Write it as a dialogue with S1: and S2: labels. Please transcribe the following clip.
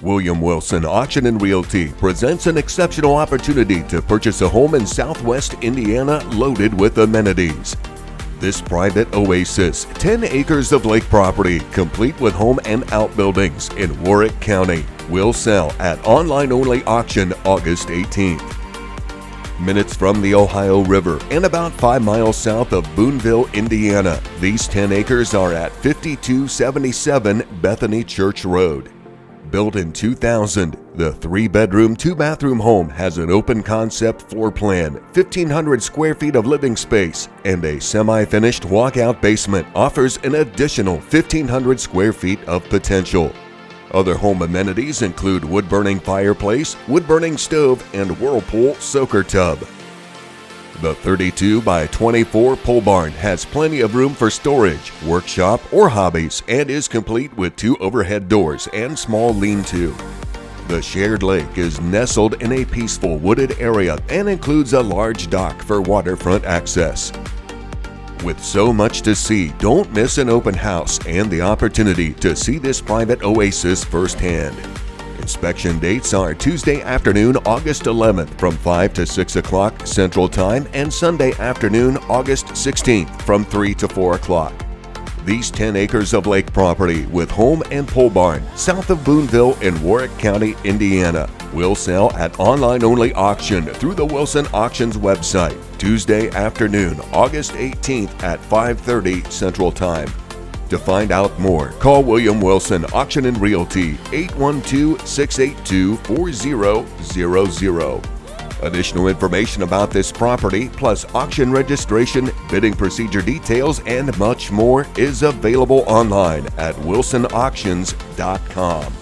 S1: William Wilson Auction and Realty presents an exceptional opportunity to purchase a home in Southwest Indiana loaded with amenities. This private oasis, 10 acres of lake property, complete with home and outbuildings in Warwick County, will sell at online-only auction August 18th. Minutes from the Ohio River and about 5 miles south of Boonville, Indiana, these 10 acres are at 5277 Bethany Church Road. Built in 2000, the 3-bedroom, 2-bathroom home has an open concept floor plan, 1,500 square feet of living space, and a semi-finished walkout basement offers an additional 1,500 square feet of potential. Other home amenities include wood-burning fireplace, wood-burning stove, and Whirlpool soaker tub. The 32 by 24 pole barn has plenty of room for storage, workshop, or hobbies and is complete with 2 overhead doors and small lean-to. The shared lake is nestled in a peaceful wooded area and includes a large dock for waterfront access. With so much to see, don't miss an open house and the opportunity to see this private oasis firsthand. Inspection dates are Tuesday afternoon, August 11th from 5 to 6 o'clock Central Time and Sunday afternoon, August 16th from 3 to 4 o'clock. These 10 acres of lake property with home and pole barn south of Boonville in Warwick County, Indiana, will sell at online-only auction through the Wilson Auctions website Tuesday afternoon, August 18th at 5:30 Central Time. To find out more, call William Wilson Auction and Realty 812-682-4000. Additional information about this property, plus auction registration, bidding procedure details, and much more is available online at wilsonauctions.com.